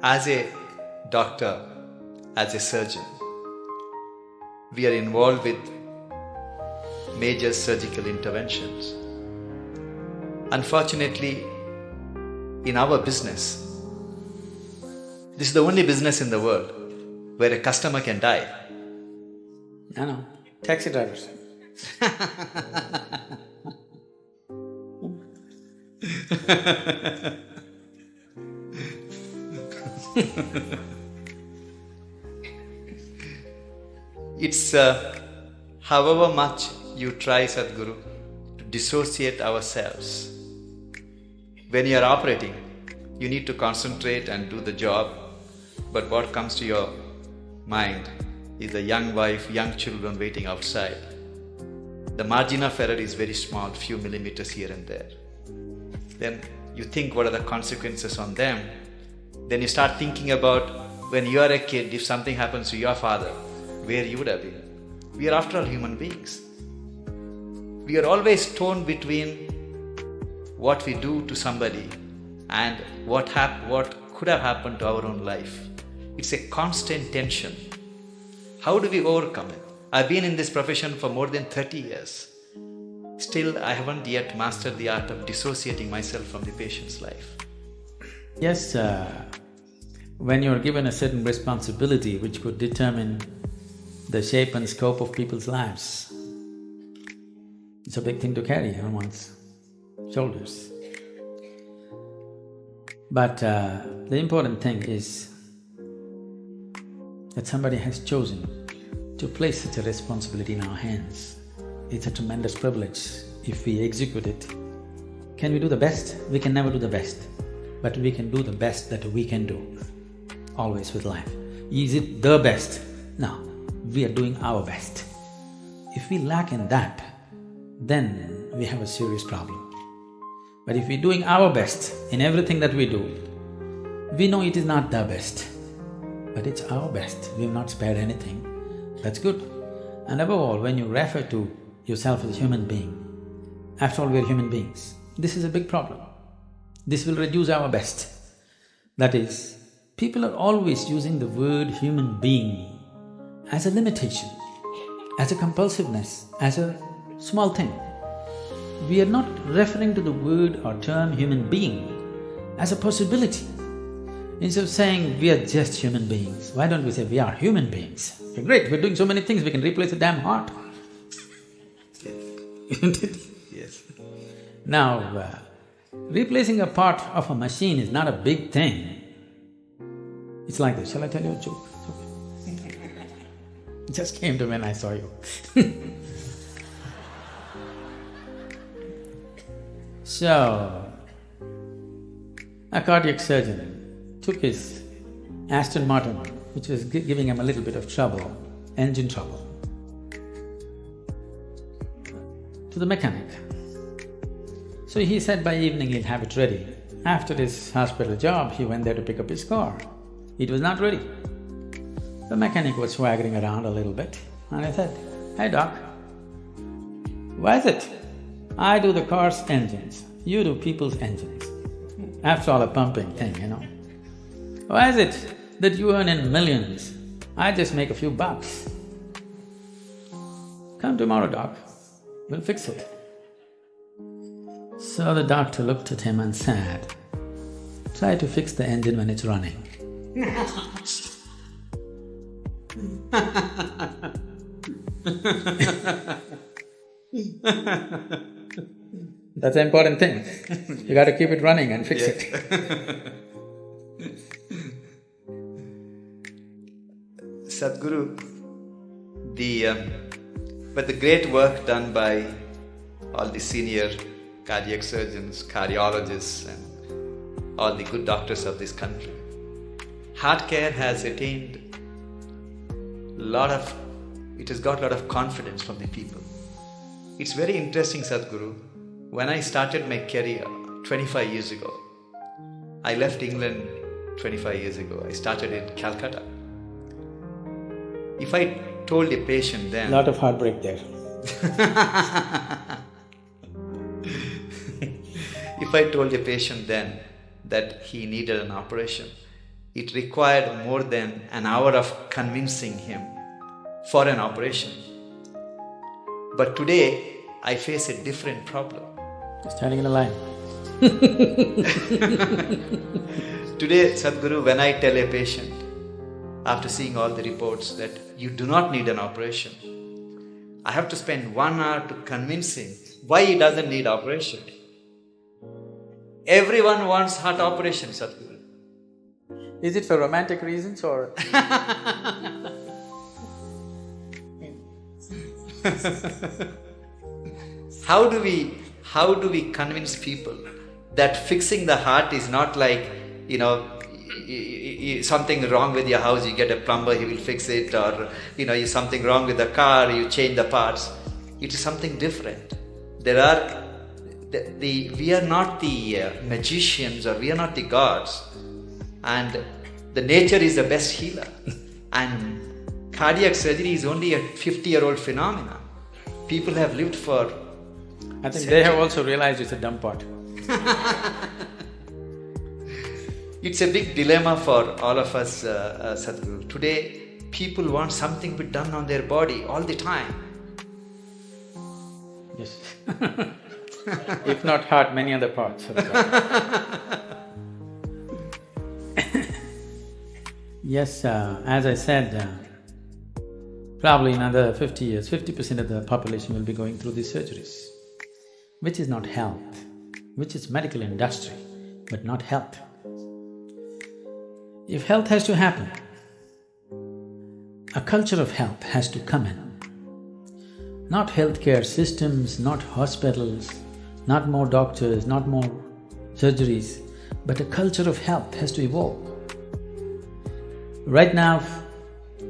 As a doctor, as a surgeon, we are involved with major surgical interventions. Unfortunately, in our business, this is the only business in the world where a customer can die. No, taxi drivers. It's however much you try, Sadhguru, to dissociate ourselves. When you are operating, you need to concentrate and do the job, but what comes to your mind is a young wife, young children waiting outside. The margin of error is very small, few millimeters here and there. Then you think what are the consequences on them. Then you start thinking about when you are a kid, if something happens to your father, where you would have been. We are after all human beings. We are always torn between what we do to somebody and what could have happened to our own life. It's a constant tension. How do we overcome it? I've been in this profession for more than 30 years. Still, I haven't yet mastered the art of dissociating myself from the patient's life. Yes, when you're given a certain responsibility which could determine the shape and scope of people's lives, it's a big thing to carry on one's shoulders. But the important thing is that somebody has chosen to place such a responsibility in our hands. It's a tremendous privilege if we execute it. Can we do the best? We can never do the best, but we can do the best that we can do, always with life. Is it the best? No, we are doing our best. If we lack in that, then we have a serious problem. But if we're doing our best in everything that we do, we know it is not the best, but it's our best, we've not spared anything, that's good. And above all, when you refer to yourself as a human being, after all we're human beings, this is a big problem. This will reduce our best. That is, people are always using the word human being as a limitation, as a compulsiveness, as a small thing. We are not referring to the word or term human being as a possibility. Instead of saying we are just human beings, why don't we say we are human beings? Okay, great, we're doing so many things, we can replace a damn heart. Isn't it? Yes. Now, replacing a part of a machine is not a big thing. It's like this, shall I tell you a joke? It's okay. It just came to me when I saw you. So, a cardiac surgeon took his Aston Martin, which was giving him a little bit of trouble, engine trouble, to the mechanic. So he said by evening he'll have it ready. After his hospital job, he went there to pick up his car. It was not ready. The mechanic was swaggering around a little bit, and I said, "Hey doc, why is it I do the car's engines, you do people's engines? After all, a pumping thing, you know. Why is it that you earn in millions, I just make a few bucks? Come tomorrow, doc, we'll fix it." So the doctor looked at him and said, "Try to fix the engine when it's running." That's the important thing. You gotta keep it running and fix it. Sadhguru, but the great work done by all the senior cardiac surgeons, cardiologists and all the good doctors of this country, heart care has attained it has got a lot of confidence from the people. It's very interesting, Sadhguru. When I started my career 25 years ago, I left England 25 years ago. I started in Calcutta. If I told a patient then… Lot of heartbreak there. If I told a patient then that he needed an operation, It required more than an hour of convincing him for an operation. But today, I face a different problem. Standing in a line. Today, Sadhguru, when I tell a patient, after seeing all the reports, that you do not need an operation, I have to spend 1 hour to convince him why he doesn't need operation. Everyone wants heart operation, Sadhguru. Is it for romantic reasons or… How do we convince people that fixing the heart is not like, something wrong with your house, you get a plumber, he will fix it, or something wrong with the car, you change the parts. It is something different. We are not the magicians, or we are not the gods, and the nature is the best healer. And cardiac surgery is only a 50-year-old phenomenon. People have lived for… I think they have also realized it's a dumb pot. It's a big dilemma for all of us, Sadhguru. Today, people want something to be done on their body all the time. Yes. If not heart, many other parts of the body. Yes, as I said, probably in another 50 years, 50% of the population will be going through these surgeries, which is not health, which is medical industry, but not health. If health has to happen, a culture of health has to come in. Not healthcare systems, not hospitals, not more doctors, not more surgeries, but a culture of health has to evolve. Right now,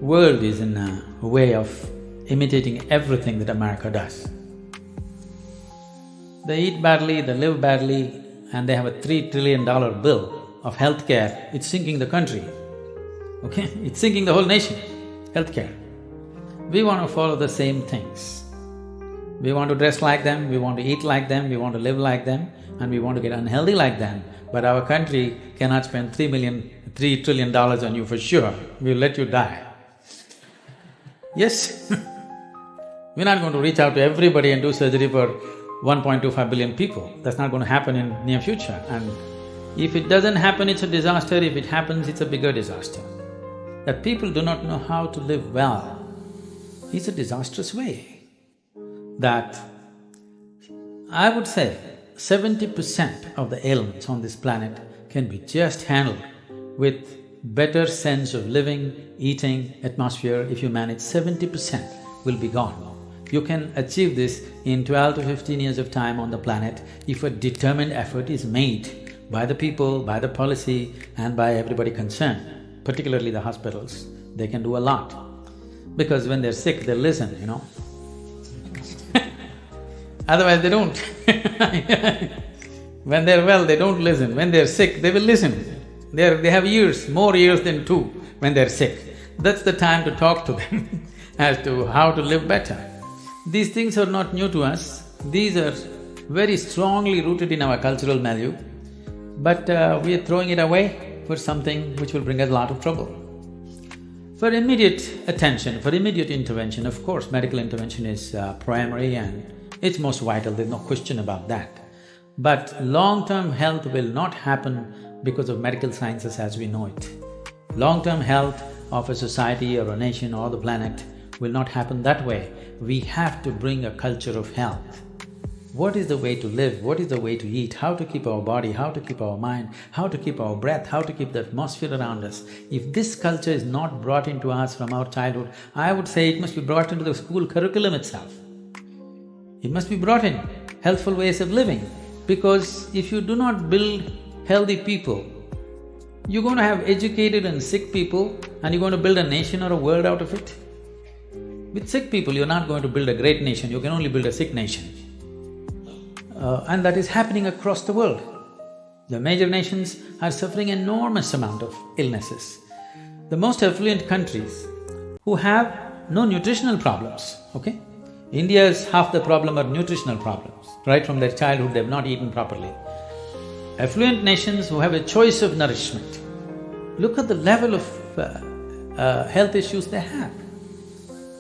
world is in a way of imitating everything that America does. They eat badly, they live badly, and they have a $3 trillion bill of healthcare. It's sinking the country, okay? It's sinking the whole nation, healthcare. We want to follow the same things. We want to dress like them, we want to eat like them, we want to live like them, and we want to get unhealthy like them. But our country cannot spend $3 trillion on you for sure, we'll let you die. Yes, we're not going to reach out to everybody and do surgery for 1.25 billion people. That's not going to happen in near future. And if it doesn't happen, it's a disaster. If it happens, it's a bigger disaster. That people do not know how to live well is a disastrous way. That I would say 70% of the ailments on this planet can be just handled with better sense of living, eating, atmosphere. If you manage 70%, will be gone. You can achieve this in 12 to 15 years of time on the planet if a determined effort is made by the people, by the policy and by everybody concerned, particularly the hospitals. They can do a lot. Because when they're sick, they listen, Otherwise they don't. When they're well, they don't listen. When they're sick, they will listen. They have ears, more ears than two when they're sick. That's the time to talk to them as to how to live better. These things are not new to us, these are very strongly rooted in our cultural milieu, but we are throwing it away for something which will bring us a lot of trouble. For immediate attention, for immediate intervention, of course, medical intervention is primary and it's most vital, there's no question about that. But long-term health will not happen because of medical sciences as we know it. Long-term health of a society or a nation or the planet will not happen that way. We have to bring a culture of health. What is the way to live? What is the way to eat? How to keep our body? How to keep our mind? How to keep our breath? How to keep the atmosphere around us? If this culture is not brought into us from our childhood, I would say it must be brought into the school curriculum itself. It must be brought in, healthful ways of living. Because if you do not build healthy people, you're going to have educated and sick people and you're going to build a nation or a world out of it. With sick people, you're not going to build a great nation, you can only build a sick nation. And that is happening across the world. The major nations are suffering enormous amount of illnesses. The most affluent countries who have no nutritional problems, okay? India's half the problem are nutritional problems. Right from their childhood, they've not eaten properly. Affluent nations who have a choice of nourishment, Look at the level of health issues they have.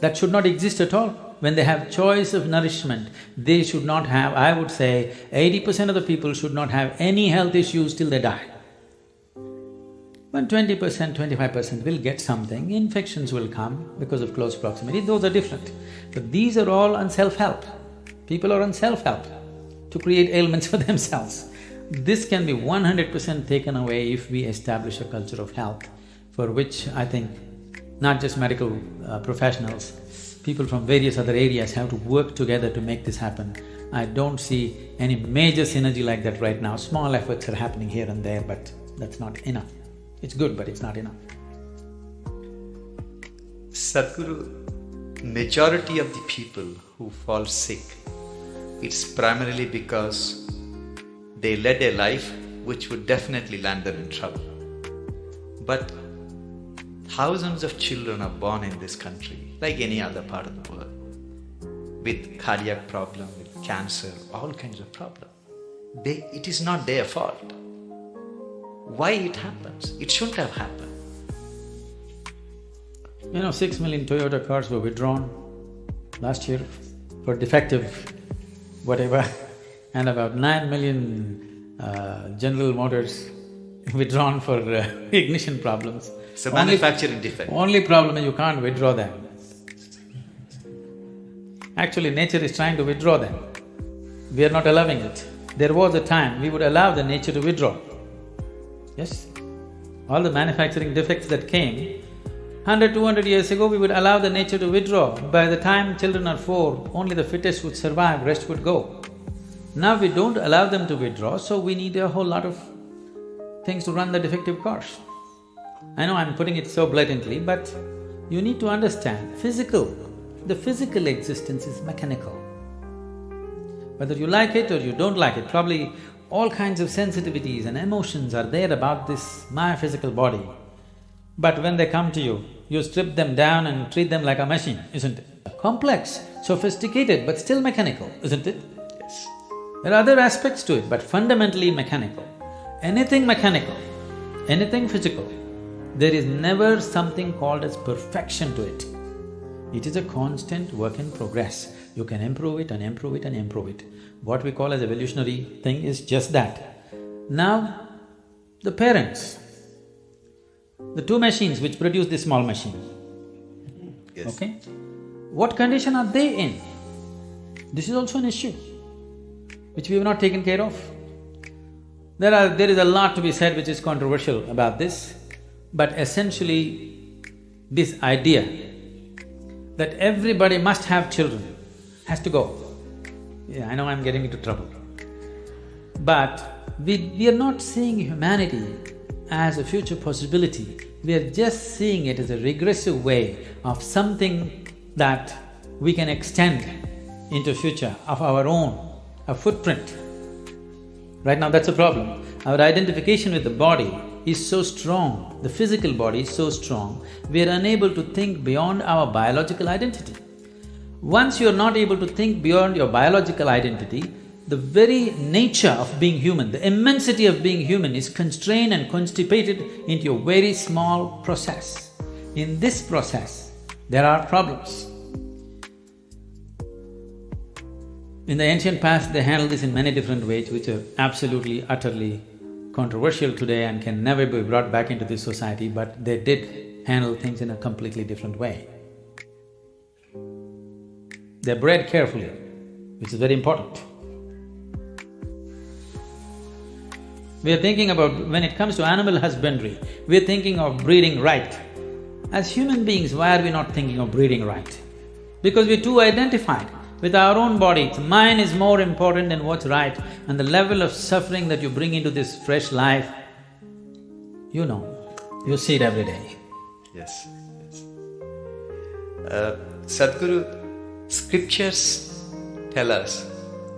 That should not exist at all. When they have choice of nourishment, they should not have, I would say, 80% of the people should not have any health issues till they die. When 20%, 25% will get something, infections will come because of close proximity, those are different. But these are all on self-help. People are on self-help to create ailments for themselves. This can be 100% taken away if we establish a culture of health, for which I think not just medical professionals, people from various other areas have to work together to make this happen. I don't see any major synergy like that right now. Small efforts are happening here and there, but that's not enough. It's good, but it's not enough. Sadhguru, majority of the people who fall sick, it's primarily because they led a life which would definitely land them in trouble. But thousands of children are born in this country, like any other part of the world, with cardiac problem, with cancer, all kinds of problems. It is not their fault. Why it happens? It shouldn't have happened. 6 million Toyota cars were withdrawn last year for defective whatever, and about 9 million General Motors withdrawn for ignition problems. It's a manufacturing defect. Only problem is you can't withdraw them. Actually, nature is trying to withdraw them. We are not allowing it. There was a time we would allow the nature to withdraw. Yes? All the manufacturing defects that came, 100, 200 years ago, we would allow the nature to withdraw. By the time children are 4, only the fittest would survive, rest would go. Now we don't allow them to withdraw, so we need a whole lot of things to run the defective cars. I know I'm putting it so blatantly, but you need to understand, the physical existence is mechanical. Whether you like it or you don't like it, probably all kinds of sensitivities and emotions are there about this my physical body. But when they come to you, you strip them down and treat them like a machine, isn't it? Complex, sophisticated, but still mechanical, isn't it? Yes. There are other aspects to it, but fundamentally mechanical. Anything mechanical, anything physical, there is never something called as perfection to it. It is a constant work in progress. You can improve it and improve it and improve it. What we call as evolutionary thing is just that. Now, the parents, the two machines which produce this small machine, Yes. okay? What condition are they in? This is also an issue which we have not taken care of. There is a lot to be said which is controversial about this, but essentially this idea that everybody must have children has to go. Yeah, I know I'm getting into trouble. But we are not seeing humanity as a future possibility, we are just seeing it as a regressive way of something that we can extend into future of our own, a footprint. Right now that's a problem. Our identification with the body is so strong, the physical body is so strong, we are unable to think beyond our biological identity. Once you are not able to think beyond your biological identity, the very nature of being human, the immensity of being human is constrained and constipated into a very small process. In this process, there are problems. In the ancient past, they handled this in many different ways, which are absolutely, utterly controversial today and can never be brought back into this society, but they did handle things in a completely different way. They're bred carefully, which is very important. We are thinking about, when it comes to animal husbandry, we are thinking of breeding right. As human beings, why are we not thinking of breeding right? Because we're too identified with our own body. Mine is more important than what's right, and the level of suffering that you bring into this fresh life, you see it every day. Yes, yes. Sadhguru, scriptures tell us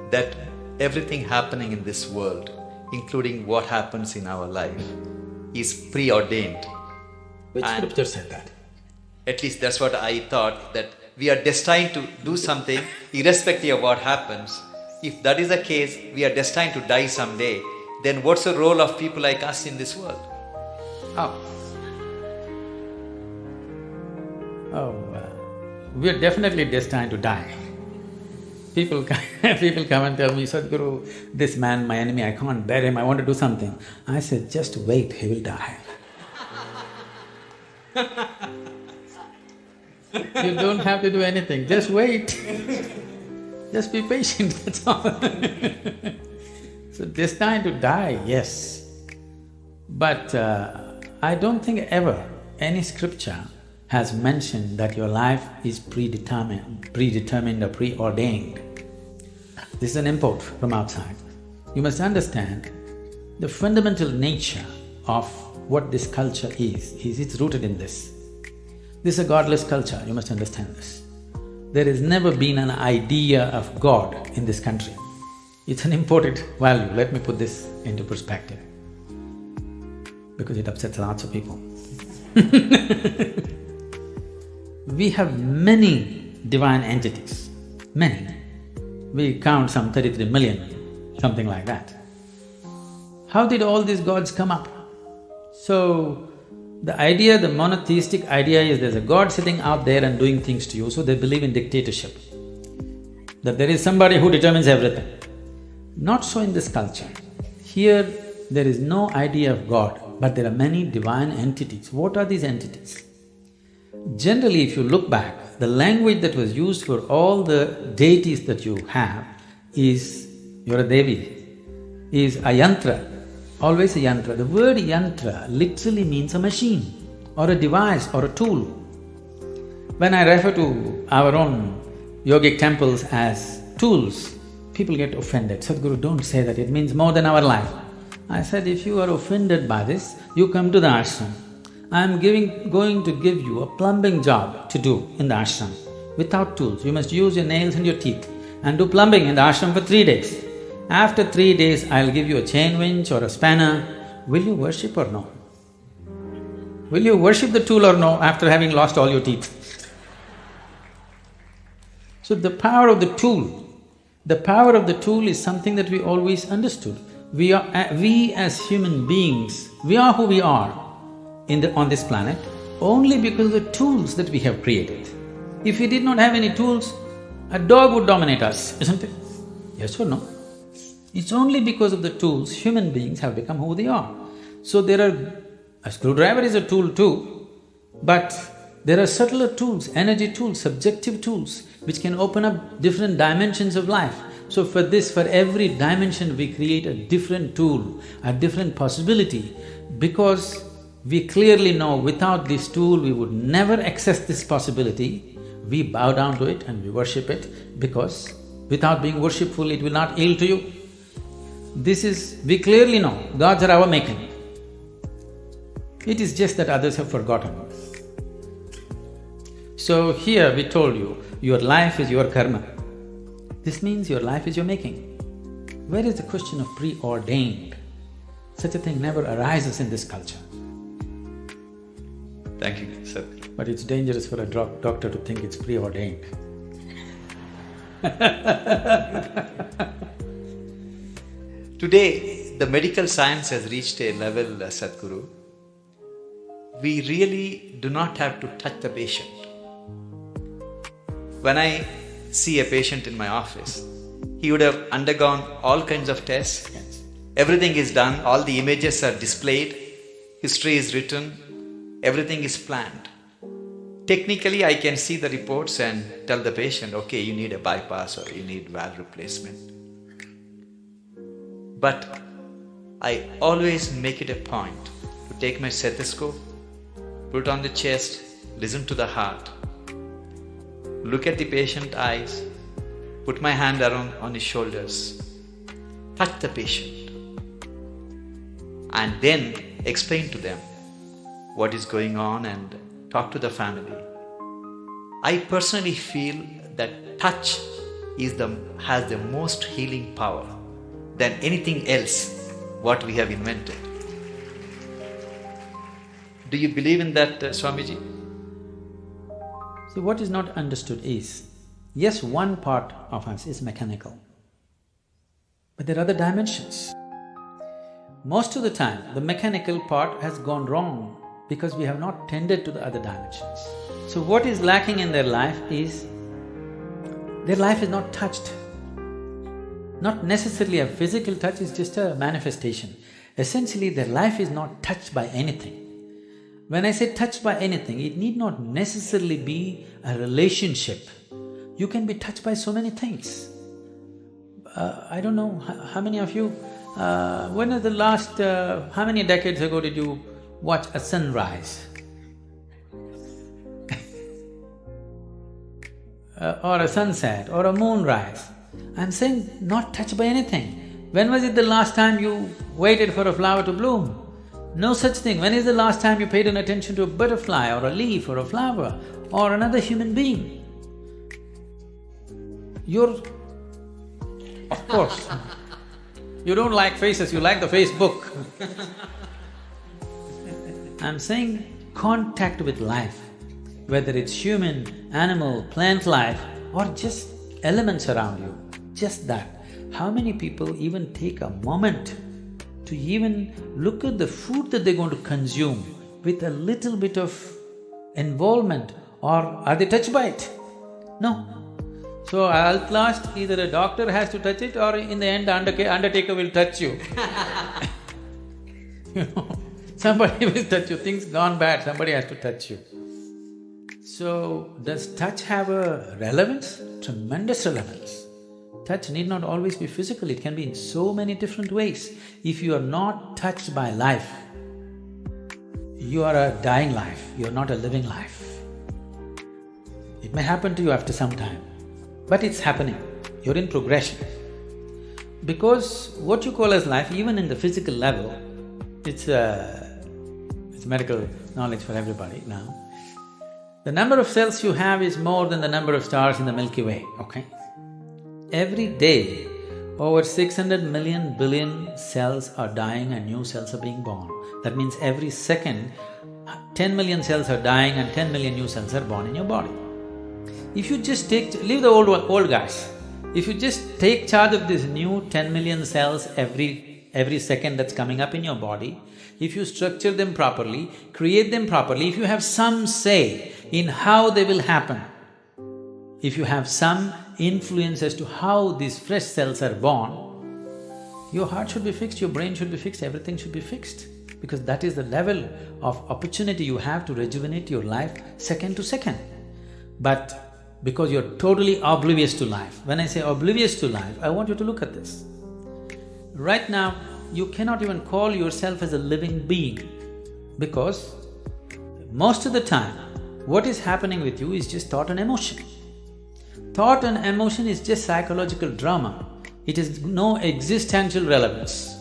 that everything happening in this world, including what happens in our life, is preordained. Which And scripture said that? At least that's what I thought, that we are destined to do something irrespective of what happens. If that is the case, we are destined to die someday, then what's the role of people like us in this world? How? Oh, we are definitely destined to die. People people come and tell me, Sadhguru, this man, my enemy, I can't bear him, I want to do something. I said, just wait, he will die. You don't have to do anything, just wait. Just be patient, that's all. So destined to die, yes. But I don't think ever any scripture has mentioned that your life is predetermined or preordained. This is an import from outside. You must understand the fundamental nature of what this culture is it's rooted in this. This is a godless culture, you must understand this. There has never been an idea of God in this country. It's an imported value, let me put this into perspective, because it upsets lots of people. We have many divine entities, many. We count some 33 million, something like that. How did all these gods come up? So, the idea, the monotheistic idea is there's a God sitting out there and doing things to you, so they believe in dictatorship, that there is somebody who determines everything. Not so in this culture. Here, there is no idea of God, but there are many divine entities. What are these entities? Generally, if you look back, the language that was used for all the deities that you have is, you're a Devi, is a yantra, always a yantra. The word yantra literally means a machine or a device or a tool. When I refer to our own yogic temples as tools, people get offended. Sadhguru, don't say that, it means more than our life. I said, if you are offended by this, you come to the ashram. I'm going to give you a plumbing job to do in the ashram without tools. You must use your nails and your teeth and do plumbing in the ashram for 3 days. After 3 days, I'll give you a chain winch or a spanner. Will you worship or no? Will you worship the tool or no after having lost all your teeth? So the power of the tool is something that we always understood. We as human beings, we are who we are on this planet only because of the tools that we have created. If we did not have any tools, a dog would dominate us, isn't it? Yes or no? It's only because of the tools human beings have become who they are. So a screwdriver is a tool too, but there are subtler tools, energy tools, subjective tools, which can open up different dimensions of life. So for every dimension we create a different tool, a different possibility, because we clearly know without this tool we would never access this possibility. We bow down to it and we worship it, because without being worshipful it will not yield to you. We clearly know, gods are our making. It is just that others have forgotten. So here we told you, your life is your karma. This means your life is your making. Where is the question of preordained? Such a thing never arises in this culture. Thank you, sir. But it's dangerous for a doctor to think it's preordained. Today, the medical science has reached a level, Sadhguru, we really do not have to touch the patient. When I see a patient in my office, he would have undergone all kinds of tests. Yes. Everything is done, all the images are displayed, history is written, everything is planned. Technically, I can see the reports and tell the patient, okay, you need a bypass or you need valve replacement. But I always make it a point to take my stethoscope, put it on the chest, listen to the heart, look at the patient's eyes, put my hand around on his shoulders, touch the patient, and then explain to them what is going on and talk to the family. I personally feel that touch has the most healing power than anything else what we have invented. Do you believe in that, Swamiji? See, what is not understood is, yes, one part of us is mechanical, but there are other dimensions. Most of the time, the mechanical part has gone wrong because we have not tended to the other dimensions. So what is lacking in their life is, their life is not touched. Not necessarily a physical touch, it's just a manifestation. Essentially, their life is not touched by anything. When I say touched by anything, it need not necessarily be a relationship. You can be touched by so many things. I don't know how many of you… when was the last… how many decades ago did you watch a sunrise? Or a sunset, or a moonrise? I'm saying not touched by anything. When was it the last time you waited for a flower to bloom? No such thing. When is the last time you paid an attention to a butterfly or a leaf or a flower or another human being? You're… of course, you don't like faces, you like the Facebook. I'm saying contact with life, whether it's human, animal, plant life or just elements around you, just that. How many people even take a moment to even look at the food that they're going to consume with a little bit of involvement, or are they touched by it? No. So at last, either a doctor has to touch it or in the end undertaker will touch you. You know, somebody will touch you, things gone bad, somebody has to touch you. So, does touch have a relevance? Tremendous relevance. Touch need not always be physical, it can be in so many different ways. If you are not touched by life, you are a dying life, you are not a living life. It may happen to you after some time, but it's happening, you're in progression. Because what you call as life, even in the physical level, it's medical knowledge for everybody now. The number of cells you have is more than the number of stars in the Milky Way, okay? Every day, over 600 million billion cells are dying and new cells are being born. That means every second, 10 million cells are dying and 10 million new cells are born in your body. If you just leave the old guys, if you just take charge of this new 10 million cells every second that's coming up in your body, if you structure them properly, create them properly, if you have some say in how they will happen, if you have some influence as to how these fresh cells are born, your heart should be fixed, your brain should be fixed, everything should be fixed. Because that is the level of opportunity you have to rejuvenate your life second to second. But because you're totally oblivious to life, when I say oblivious to life, I want you to look at this. Right now, you cannot even call yourself as a living being, because most of the time, what is happening with you is just thought and emotion. Thought and emotion is just psychological drama. It has no existential relevance.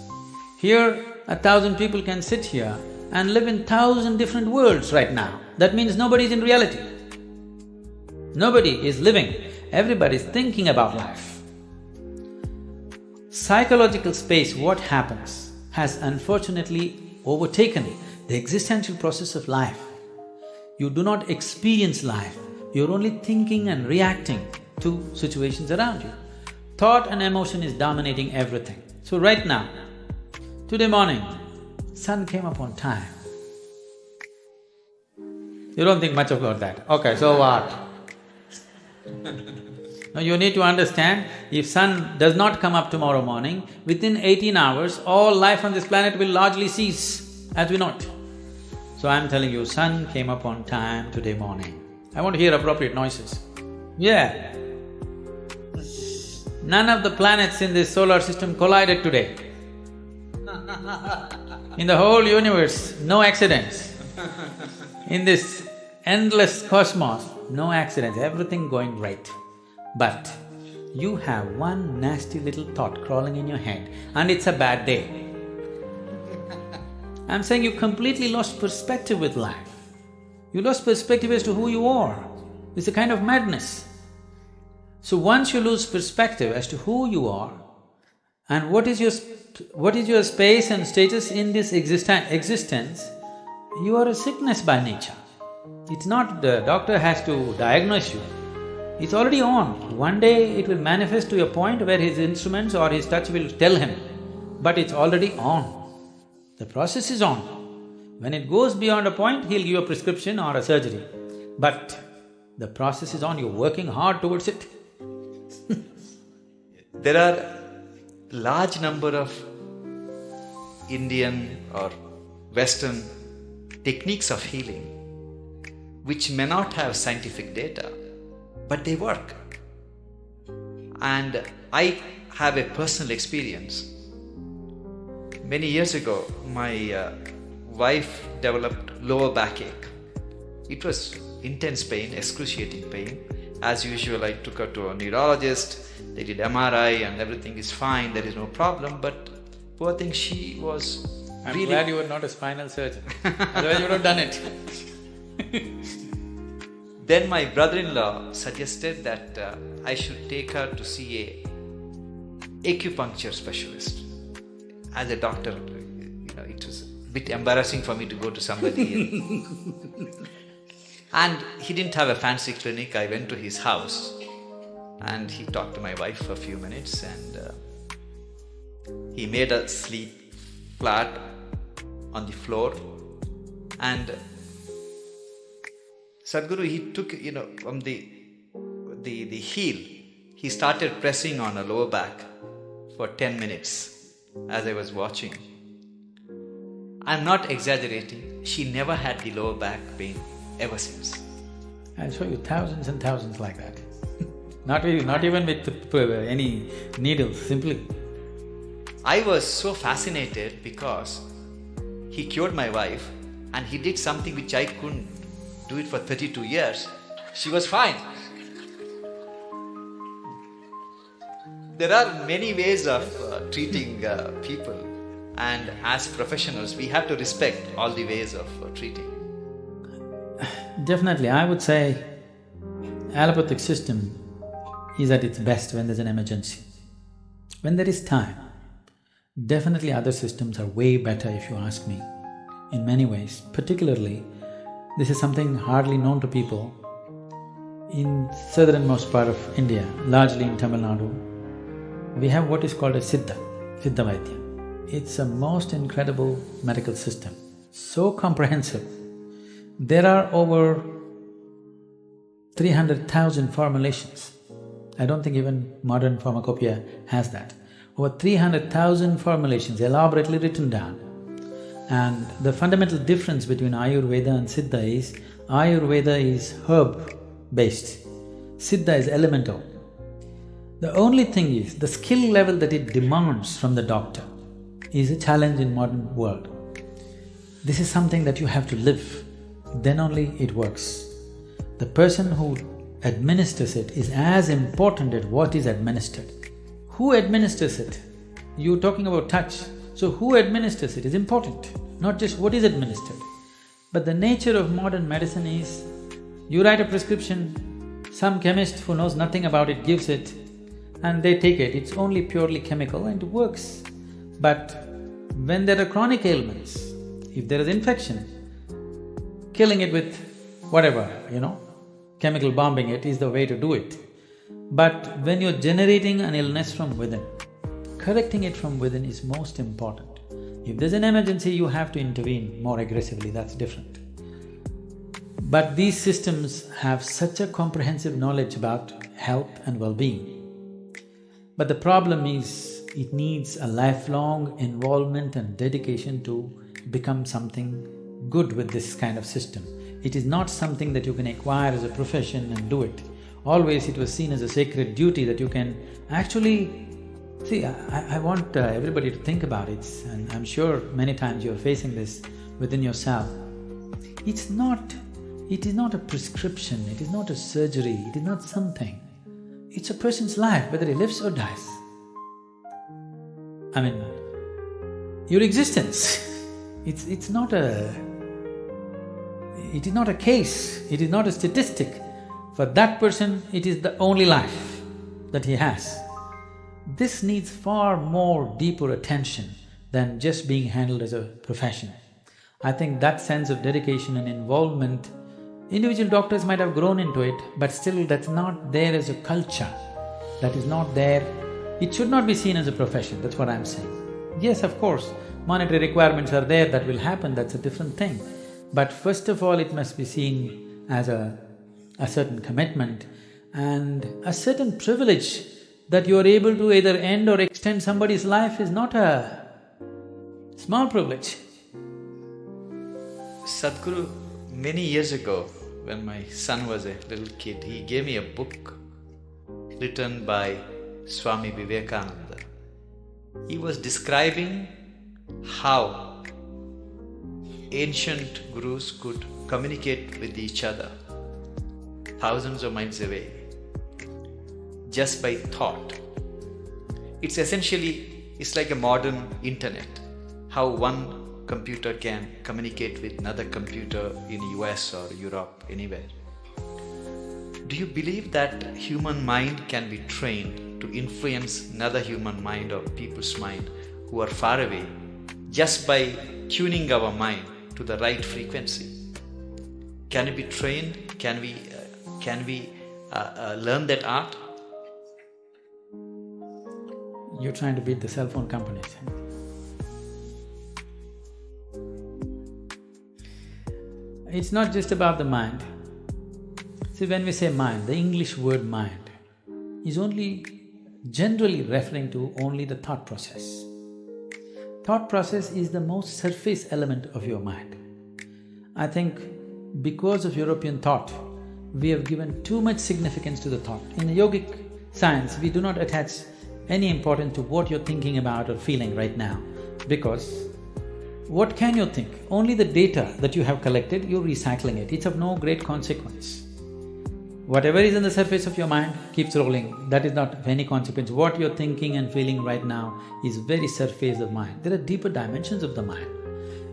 Here, 1,000 people can sit here and live in 1,000 different worlds right now. That means nobody is in reality. Nobody is living, everybody is thinking about life. Psychological space, what happens, has unfortunately overtaken the existential process of life. You do not experience life, you're only thinking and reacting to situations around you. Thought and emotion is dominating everything. So right now, today morning, sun came up on time. You don't think much about that, okay, so what? Now you need to understand, if sun does not come up tomorrow morning, within 18 hours, all life on this planet will largely cease as we know it. So I'm telling you, sun came up on time today morning. I want to hear appropriate noises. Yeah. None of the planets in this solar system collided today. In the whole universe, no accidents. In this endless cosmos, no accidents, everything going right. But you have one nasty little thought crawling in your head and it's a bad day. I'm saying you completely lost perspective with life. You lost perspective as to who you are. It's a kind of madness. So once you lose perspective as to who you are and what is your space and status in this existence, you are a sickness by nature. It's not the doctor has to diagnose you. It's already on. One day it will manifest to a point where his instruments or his touch will tell him, but it's already on. The process is on. When it goes beyond a point, he'll give you a prescription or a surgery. But the process is on, you're working hard towards it. There are large number of Indian or Western techniques of healing which may not have scientific data, but they work. And I have a personal experience. Many years ago, my wife developed lower backache. It was intense pain, excruciating pain. As usual, I took her to a neurologist. They did MRI and everything is fine, there is no problem, but poor thing, she was I'm really… glad you were not a spinal surgeon, otherwise you would have done it. Then my brother-in-law suggested that I should take her to see a acupuncture specialist. As a doctor, it was a bit embarrassing for me to go to somebody. And he didn't have a fancy clinic. I went to his house and he talked to my wife for a few minutes and he made her sleep flat on the floor. And Sadhguru, he took, from the heel, he started pressing on her lower back for 10 minutes as I was watching. I'm not exaggerating, she never had the lower back pain ever since. I'll show you thousands and thousands like that. Not even with any needles, simply. I was so fascinated because he cured my wife and he did something which I couldn't do it for 32 years. She was fine. There are many ways of treating people, and as professionals we have to respect all the ways of treating. Definitely, I would say allopathic system is at its best when there's an emergency. When there is time, definitely other systems are way better if you ask me, in many ways. Particularly, this is something hardly known to people. In southernmost part of India, largely in Tamil Nadu, we have what is called a Siddha Vaidya. It's a most incredible medical system, so comprehensive. There are over 300,000 formulations. I don't think even modern pharmacopoeia has that. Over 300,000 formulations elaborately written down. And the fundamental difference between Ayurveda and Siddha is, Ayurveda is herb-based, Siddha is elemental. The only thing is, the skill level that it demands from the doctor is a challenge in modern world. This is something that you have to live, then only it works. The person who administers it is as important as what is administered. Who administers it? You're talking about touch, so who administers it is important, not just what is administered. But the nature of modern medicine is, you write a prescription, some chemist who knows nothing about it gives it, and they take it, it's only purely chemical and it works. But when there are chronic ailments, if there is infection, killing it with whatever, chemical bombing it is the way to do it. But when you're generating an illness from within, correcting it from within is most important. If there's an emergency, you have to intervene more aggressively, that's different. But these systems have such a comprehensive knowledge about health and well-being. But the problem is, it needs a lifelong involvement and dedication to become something good with this kind of system. It is not something that you can acquire as a profession and do it. Always it was seen as a sacred duty that you can actually… See, I want everybody to think about it, and I'm sure many times you're facing this within yourself. It is not a prescription, it is not a surgery, it is not something. It's a person's life, whether he lives or dies. I mean, your existence, it's not a… it is not a case, it is not a statistic. For that person, it is the only life that he has. This needs far more deeper attention than just being handled as a profession. I think that sense of dedication and involvement, individual doctors might have grown into it, but still that's not there as a culture, that is not there. It should not be seen as a profession, that's what I'm saying. Yes, of course, monetary requirements are there, that will happen, that's a different thing. But first of all, it must be seen as a certain commitment and a certain privilege that you are able to either end or extend somebody's life is not a small privilege. Sadhguru, many years ago, when my son was a little kid, he gave me a book written by Swami Vivekananda. He was describing how ancient gurus could communicate with each other thousands of miles away just by thought. It's like a modern internet, how one computer can communicate with another computer in US or Europe, anywhere. Do you believe that human mind can be trained to influence another human mind or people's mind who are far away just by tuning our mind to the right frequency? Can it be trained? Can we learn that art? You're trying to beat the cell phone companies. It's not just about the mind. See, when we say mind, the English word mind is only generally referring to only the thought process. Thought process is the most surface element of your mind. I think because of European thought, we have given too much significance to the thought. In the yogic science, we do not attach any importance to what you're thinking about or feeling right now, because what can you think? Only the data that you have collected, you're recycling it. It's of no great consequence. Whatever is on the surface of your mind keeps rolling, that is not of any consequence. What you're thinking and feeling right now is very surface of mind. There are deeper dimensions of the mind.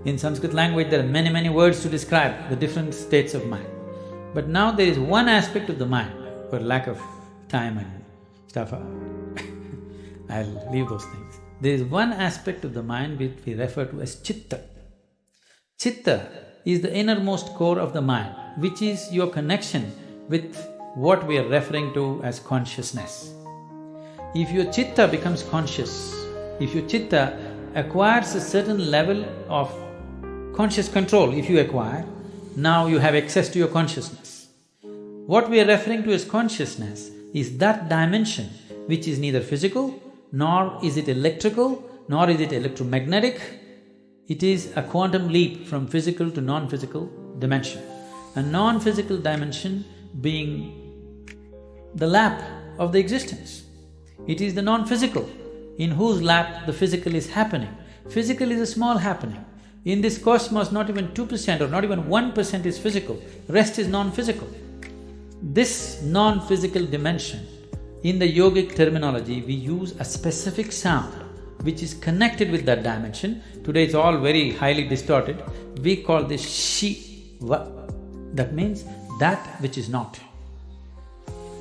In Sanskrit language, there are many words to describe the different states of mind. But now there is one aspect of the mind, for lack of time and stuff, I'll leave those things. There is one aspect of the mind which we refer to as chitta. Chitta is the innermost core of the mind, which is your connection with what we are referring to as consciousness. If your chitta becomes conscious, if your chitta acquires a certain level of conscious control, if you acquire, now you have access to your consciousness. What we are referring to as consciousness is that dimension which is neither physical, nor is it electrical, nor is it electromagnetic. It is a quantum leap from physical to non-physical dimension. A non-physical dimension being the lap of the existence. It is the non-physical in whose lap the physical is happening. Physical is a small happening. In this cosmos, not even 2% or not even 1% is physical, rest is non-physical. This non-physical dimension, in the yogic terminology, we use a specific sound which is connected with that dimension. Today it's all very highly distorted. We call this Shiva. That means that which is not.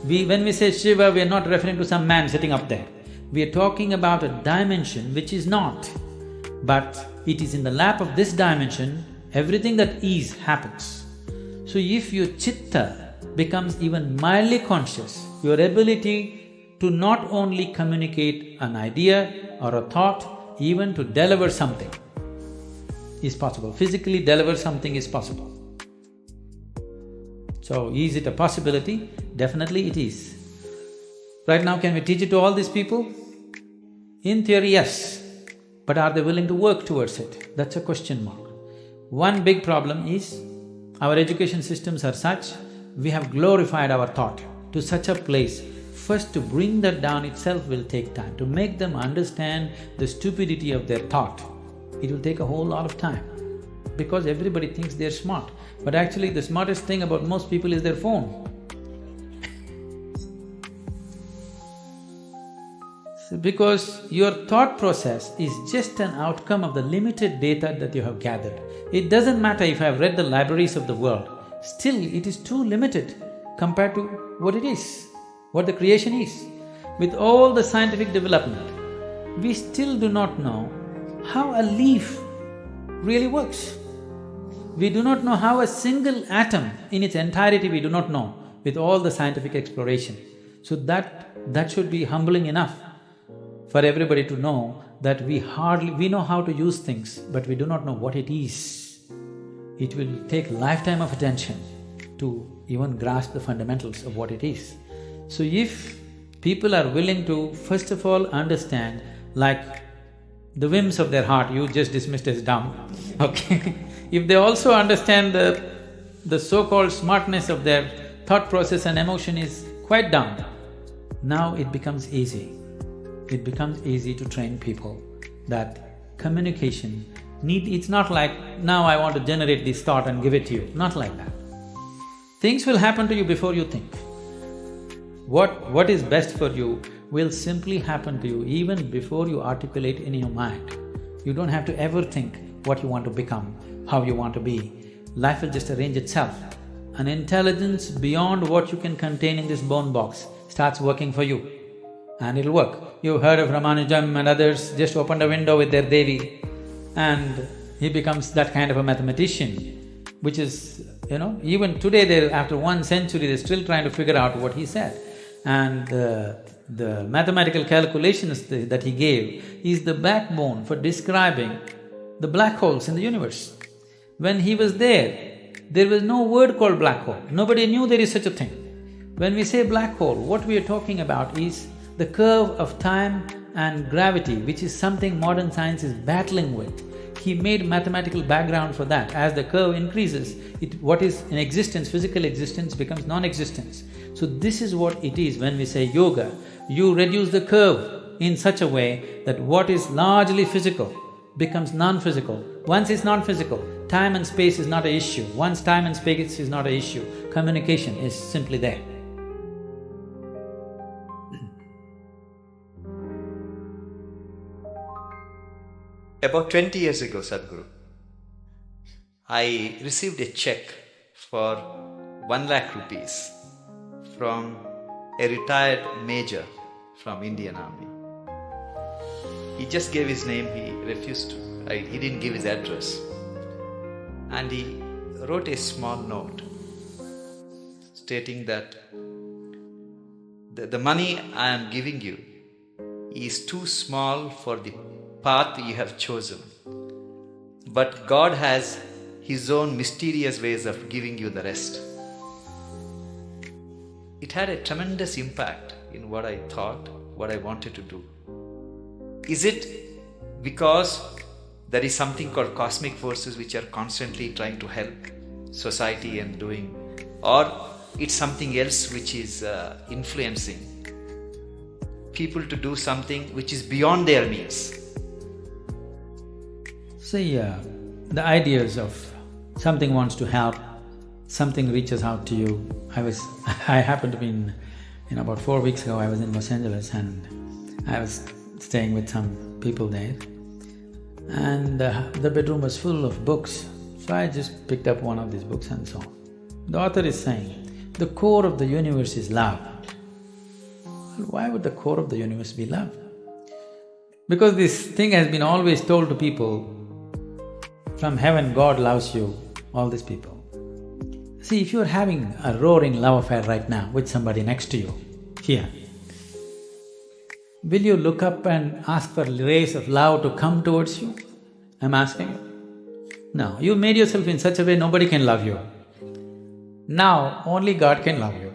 When we say Shiva, we are not referring to some man sitting up there. We are talking about a dimension which is not, but it is in the lap of this dimension, everything that is happens. So if your chitta becomes even mildly conscious, your ability to not only communicate an idea or a thought, even to deliver something is possible. Physically deliver something is possible. So, is it a possibility? Definitely it is. Right now, can we teach it to all these people? In theory, yes. But are they willing to work towards it? That's a question mark. One big problem is, our education systems are such, we have glorified our thought to such a place. First, to bring that down itself will take time. To make them understand the stupidity of their thought, it will take a whole lot of time. Because everybody thinks they're smart, but actually the smartest thing about most people is their phone. So because your thought process is just an outcome of the limited data that you have gathered. It doesn't matter if I have read the libraries of the world, still it is too limited compared to what it is, what the creation is. With all the scientific development, we still do not know how a leaf really works. We do not know how a single atom in its entirety we do not know with all the scientific exploration. So that should be humbling enough for everybody to know that we know how to use things, but we do not know what it is. It will take a lifetime of attention to even grasp the fundamentals of what it is. So if people are willing to first of all understand, like the whims of their heart you just dismissed as dumb, okay? If they also understand the so-called smartness of their thought process and emotion is quite dumb, now it becomes easy. It becomes easy to train people that communication it's not like, now I want to generate this thought and give it to you, not like that. Things will happen to you before you think. What is best for you will simply happen to you even before you articulate in your mind. You don't have to ever think what you want to become, how you want to be. Life will just arrange itself. An intelligence beyond what you can contain in this bone box starts working for you, and it'll work. You've heard of Ramanujam and others, just opened a window with their Devi and he becomes that kind of a mathematician, which is, even today after 1 century they're still trying to figure out what he said. And the mathematical calculations that he gave is the backbone for describing the black holes in the universe. When he was there was no word called black hole, nobody knew there is such a thing. When we say black hole, what we are talking about is the curve of time and gravity, which is something modern science is battling with. He made mathematical background for that. As the curve increases, what is in existence, physical existence, becomes non-existence. So this is what it is when we say yoga. You reduce the curve in such a way that what is largely physical becomes non-physical. Once it's non-physical, time and space is not an issue. Once time and space is not an issue, communication is simply there. About 20 years ago, Sadhguru, I received a check for 1 lakh rupees from a retired major from Indian Army. He just gave his name, he refused to, he didn't give his address. And he wrote a small note stating that the money I am giving you is too small for the path you have chosen, but God has His own mysterious ways of giving you the rest. It had a tremendous impact in what I thought, what I wanted to do. Is it because there is something called cosmic forces which are constantly trying to help society and doing, or it's something else which is influencing people to do something which is beyond their means? See, the ideas of something wants to help, something reaches out to you. I happened to be about 4 weeks ago, I was in Los Angeles and I was staying with some people there. And the bedroom was full of books, so I just picked up one of these books and so on. The author is saying, the core of the universe is love. Well, why would the core of the universe be love? Because this thing has been always told to people, from heaven God loves you, all these people. See, if you're having a roaring love affair right now with somebody next to you, here, will you look up and ask for rays of love to come towards you? I'm asking you. No, you made yourself in such a way nobody can love you. Now only God can love you.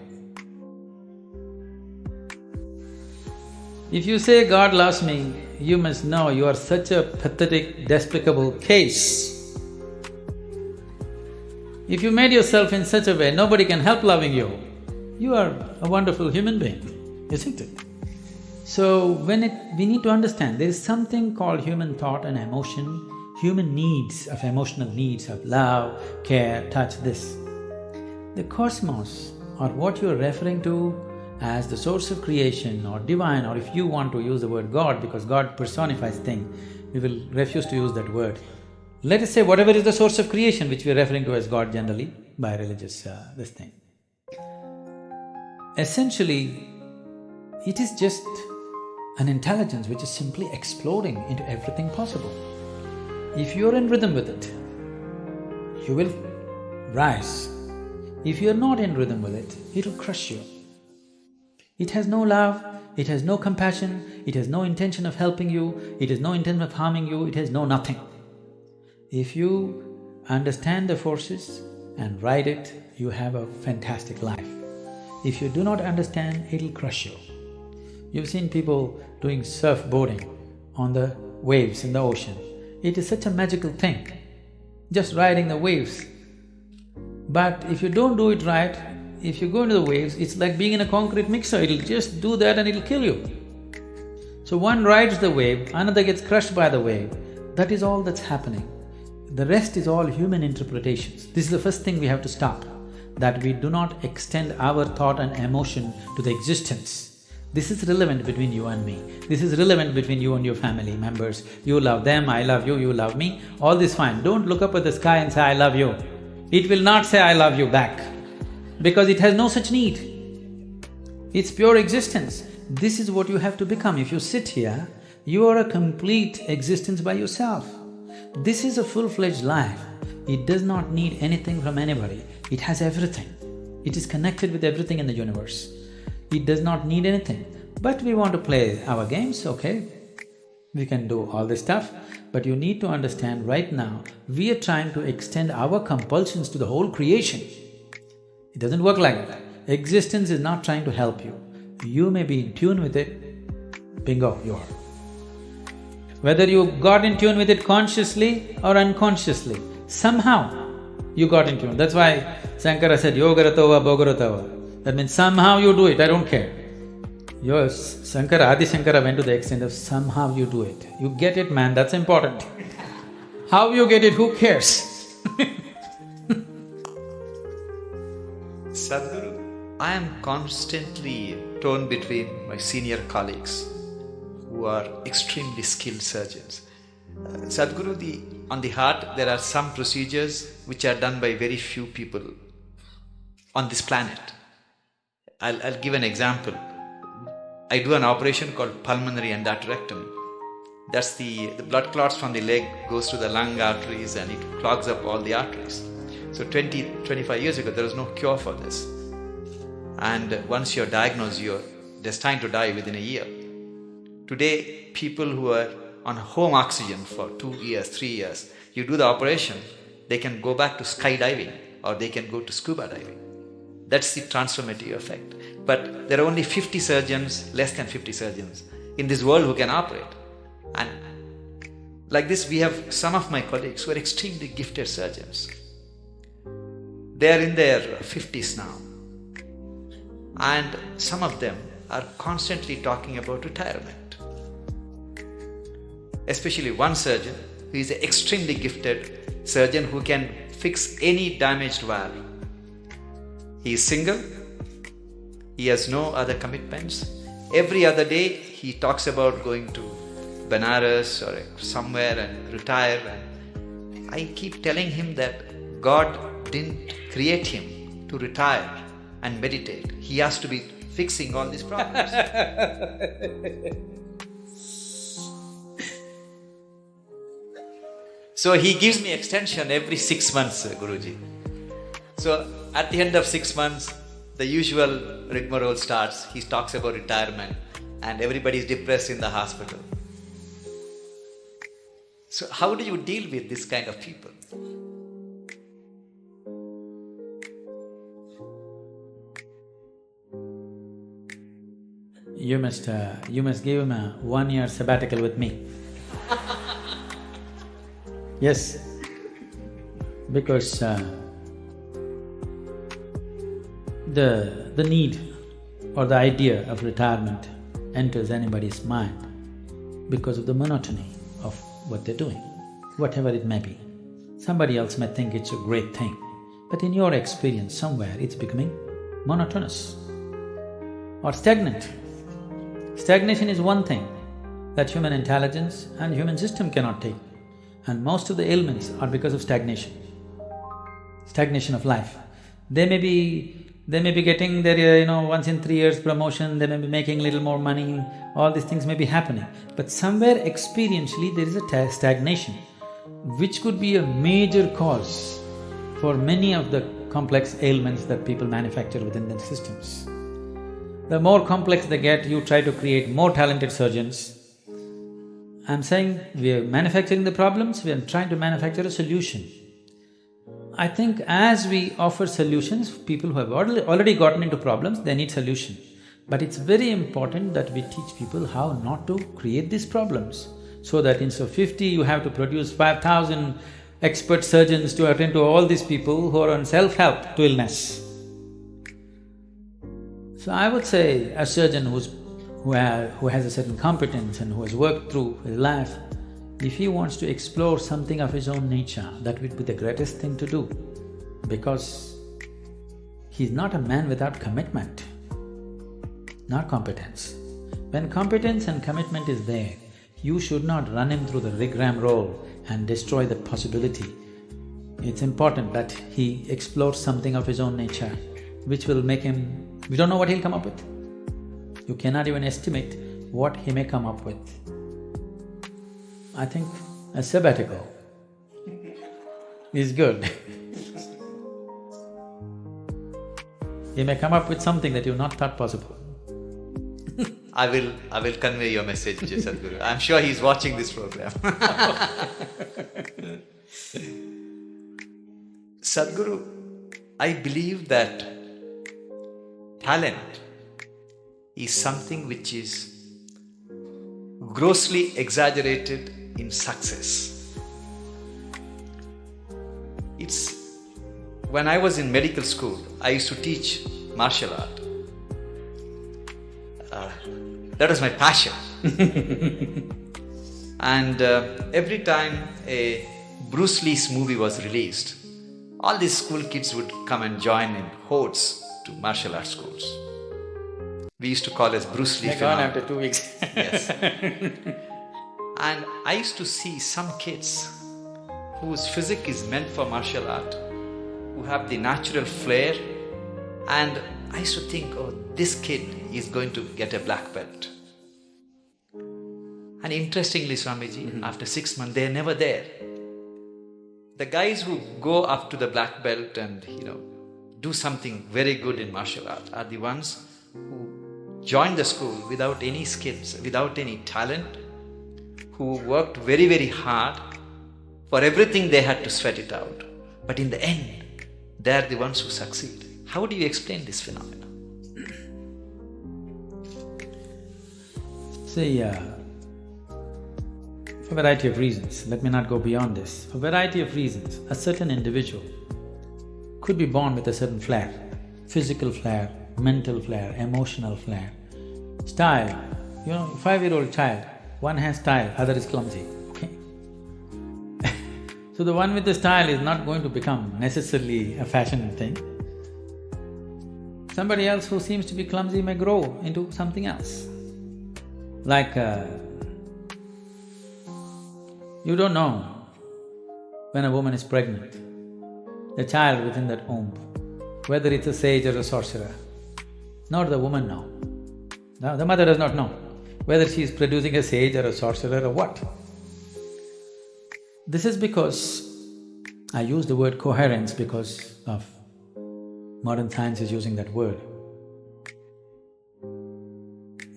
If you say God loves me, you must know you are such a pathetic, despicable case. If you made yourself in such a way nobody can help loving you, you are a wonderful human being, isn't it? So we need to understand there is something called human thought and emotion, human needs, of emotional needs of love, care, touch, this. The cosmos, or what you're referring to as the source of creation or divine, or if you want to use the word God, because God personifies things, we will refuse to use that word. Let us say whatever is the source of creation, which we are referring to as God generally by religious this thing. Essentially, it is just an intelligence which is simply exploding into everything possible. If you're in rhythm with it, you will rise. If you're not in rhythm with it, it'll crush you. It has no love, it has no compassion, it has no intention of helping you, it has no intention of harming you, it has no nothing. If you understand the forces and ride it, you have a fantastic life. If you do not understand, it'll crush you. You've seen people doing surfboarding on the waves in the ocean. It is such a magical thing, just riding the waves. But if you don't do it right, if you go into the waves, it's like being in a concrete mixer, it'll just do that and it'll kill you. So one rides the wave, another gets crushed by the wave. That is all that's happening. The rest is all human interpretations. This is the first thing we have to stop, that we do not extend our thought and emotion to the existence. This is relevant between you and me. This is relevant between you and your family members. You love them, I love you, you love me, all this fine. Don't look up at the sky and say, I love you. It will not say, I love you back, because it has no such need. It's pure existence. This is what you have to become. If you sit here, you are a complete existence by yourself. This is a full-fledged life. It does not need anything from anybody. It has everything. It is connected with everything in the universe. It does not need anything. But we want to play our games, okay? We can do all this stuff, but you need to understand right now, we are trying to extend our compulsions to the whole creation. It doesn't work like that. Existence is not trying to help you. You may be in tune with it, bingo, you are. Whether you got in tune with it consciously or unconsciously, somehow you got in tune. That's why Shankara said, yogaratava bhogaratava. That means somehow you do it, I don't care. Adi Shankara went to the extent of somehow you do it. You get it, man, that's important. How you get it, who cares? Sadhguru, I am constantly torn between my senior colleagues who are extremely skilled surgeons. Sadhguru, on the heart, there are some procedures which are done by very few people on this planet. I'll give an example. I do an operation called pulmonary endarterectomy. That's the blood clots from the leg goes to the lung arteries and it clogs up all the arteries. So 25 years ago, there was no cure for this. And once you're diagnosed, you're destined to die within a year. Today, people who are on home oxygen for 2 years, 3 years, you do the operation, they can go back to skydiving or they can go to scuba diving. That's the transformative effect. But there are only 50 surgeons, less than 50 surgeons in this world who can operate. And like this, we have some of my colleagues who are extremely gifted surgeons. They are in their 50s now. And some of them are constantly talking about retirement. Especially one surgeon who is an extremely gifted surgeon who can fix any damaged valve. He is single, he has no other commitments. Every other day he talks about going to Benares or somewhere and retire. And I keep telling him that God didn't create him to retire and meditate. He has to be fixing all these problems. So he gives me extension every 6 months, Guruji. So at the end of 6 months, the usual rigmarole starts. He talks about retirement and everybody is depressed in the hospital. So how do you deal with this kind of people? You must give him a 1-year sabbatical with me. Yes, because the need or the idea of retirement enters anybody's mind because of the monotony of what they're doing, whatever it may be. Somebody else may think it's a great thing, but in your experience, somewhere it's becoming monotonous or stagnant. Stagnation is one thing that human intelligence and human system cannot take, and most of the ailments are because of stagnation of life. They may be getting their, once in 3 years promotion, they may be making little more money, all these things may be happening. But somewhere experientially there is a stagnation, which could be a major cause for many of the complex ailments that people manufacture within their systems. The more complex they get, you try to create more talented surgeons. I'm saying we are manufacturing the problems, we are trying to manufacture a solution. I think as we offer solutions, people who have already gotten into problems, they need solution. But it's very important that we teach people how not to create these problems, so that instead of 50, you have to produce 5,000 expert surgeons to attend to all these people who are on self-help to illness. So I would say a surgeon who has a certain competence and who has worked through his life, if he wants to explore something of his own nature, that would be the greatest thing to do, because he's not a man without commitment, not competence. When competence and commitment is there, you should not run him through the rigmarole and destroy the possibility. It's important that he explores something of his own nature, which will make him… we don't know what he'll come up with. You cannot even estimate what he may come up with. I think a sabbatical is good. He may come up with something that you've not thought possible. I will convey your message, Sadhguru. I'm sure he's watching this program. Sadhguru, I believe that talent is something which is grossly exaggerated in success. When I was in medical school, I used to teach martial art. That was my passion. And every time a Bruce Lee's movie was released, all these school kids would come and join in hordes to martial arts schools. We used to call it Bruce Lee phenomenon. After 2 weeks. Yes. And I used to see some kids whose physique is meant for martial art, who have the natural flair, and I used to think, oh, this kid is going to get a black belt. And interestingly, Swamiji, after 6 months, they're never there. The guys who go up to the black belt and, do something very good in martial art are the ones who joined the school without any skills, without any talent, who worked very, very hard. For everything they had to sweat it out. But in the end, they're the ones who succeed. How do you explain this phenomenon? See, for a variety of reasons, let me not go beyond this. For a variety of reasons, a certain individual could be born with a certain flair, physical flair, mental flair, emotional flair, style. 5-year-old child, one has style, other is clumsy, okay? So the one with the style is not going to become necessarily a fashion thing. Somebody else who seems to be clumsy may grow into something else. Like, you don't know when a woman is pregnant, the child within that womb, whether it's a sage or a sorcerer. Nor the woman know. No, the mother does not know whether she is producing a sage or a sorcerer or what. This is because… I use the word coherence because of modern science is using that word.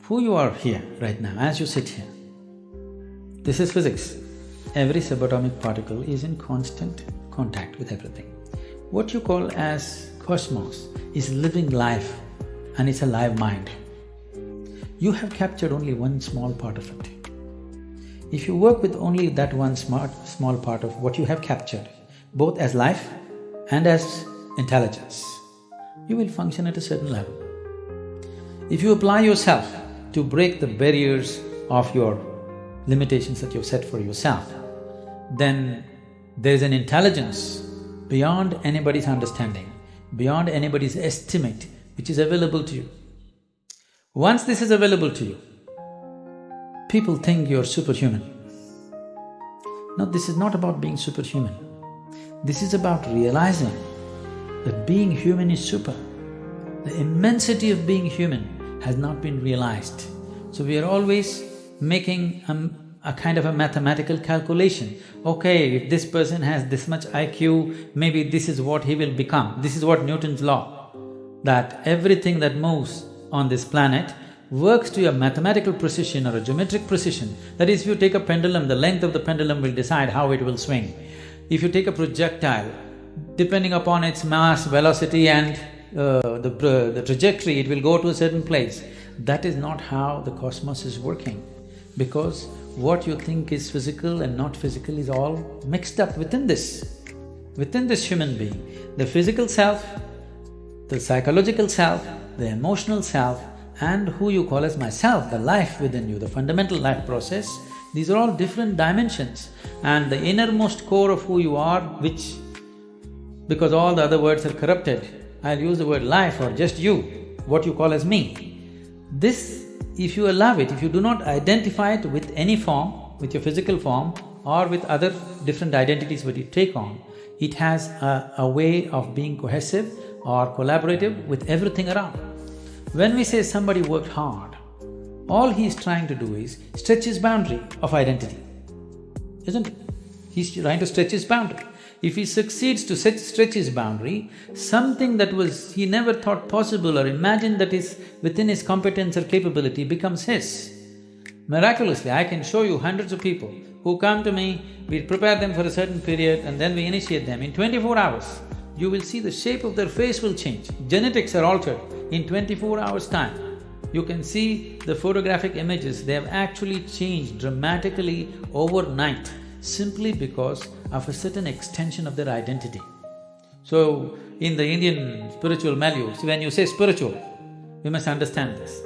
Who you are here right now, as you sit here, this is physics. Every subatomic particle is in constant contact with everything. What you call as cosmos is living life, and it's a live mind. You have captured only one small part of it. If you work with only that one small part of what you have captured, both as life and as intelligence, you will function at a certain level. If you apply yourself to break the barriers of your limitations that you've set for yourself, then there is an intelligence beyond anybody's understanding, beyond anybody's estimate, which is available to you. Once this is available to you, people think you're superhuman. No, this is not about being superhuman. This is about realizing that being human is super. The immensity of being human has not been realized. So we are always making a kind of a mathematical calculation. Okay, if this person has this much IQ, maybe this is what he will become. This is what Newton's law, that everything that moves on this planet works to a mathematical precision or a geometric precision. That is, if you take a pendulum, the length of the pendulum will decide how it will swing. If you take a projectile, depending upon its mass, velocity and the trajectory, it will go to a certain place. That is not how the cosmos is working, because what you think is physical and not physical is all mixed up within this human being. The physical self, the psychological self, the emotional self, and who you call as myself, the life within you, the fundamental life process, these are all different dimensions. And the innermost core of who you are, which, because all the other words are corrupted, I'll use the word life or just you, what you call as me. This, if you allow it, if you do not identify it with any form, with your physical form or with other different identities what you take on, it has a way of being cohesive or collaborative with everything around. When we say somebody worked hard, all he's trying to do is stretch his boundary of identity, isn't it? He's trying to stretch his boundary. If he succeeds to stretch his boundary, something that he never thought possible or imagined that is within his competence or capability becomes his. Miraculously, I can show you hundreds of people who come to me, we prepare them for a certain period and then we initiate them. In 24 hours, you will see the shape of their face will change. Genetics are altered in 24 hours' time. You can see the photographic images, they have actually changed dramatically overnight, simply because of a certain extension of their identity. So, in the Indian spiritual milieu, when you say spiritual, we must understand this.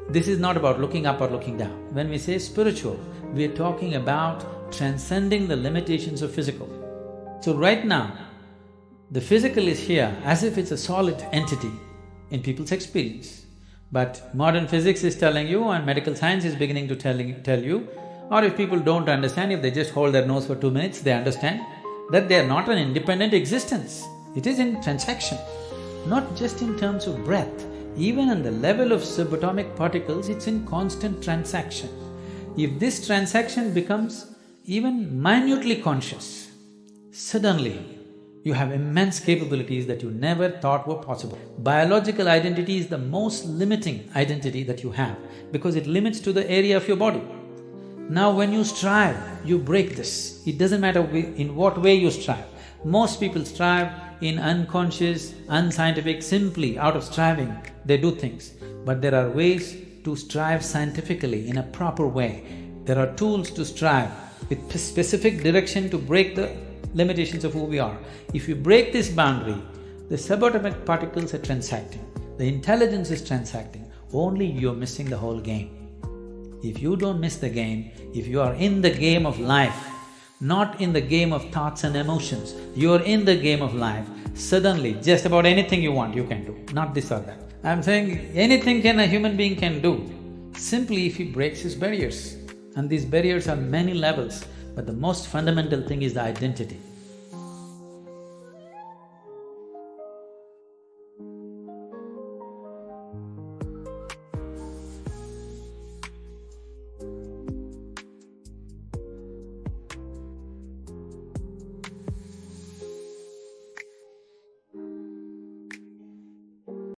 This is not about looking up or looking down. When we say spiritual, we are talking about transcending the limitations of physical. So right now, the physical is here as if it's a solid entity in people's experience. But modern physics is telling you and medical science is beginning to tell you, or if people don't understand, if they just hold their nose for 2 minutes, they understand that they are not an independent existence. It is in transaction, not just in terms of breath. Even on the level of subatomic particles, it's in constant transaction. If this transaction becomes even minutely conscious, suddenly you have immense capabilities that you never thought were possible. Biological identity is the most limiting identity that you have because it limits to the area of your body. Now when you strive, you break this. It doesn't matter in what way you strive. Most people strive in unconscious, unscientific, simply out of striving, they do things. But there are ways to strive scientifically in a proper way. There are tools to strive with specific direction to break the limitations of who we are. If you break this boundary, the subatomic particles are transacting, the intelligence is transacting, only you're missing the whole game. If you don't miss the game, if you are in the game of life, not in the game of thoughts and emotions, you're in the game of life, suddenly just about anything you want you can do, not this or that. I'm saying anything a human being can do, simply if he breaks his barriers. And these barriers are many levels, but the most fundamental thing is the identity.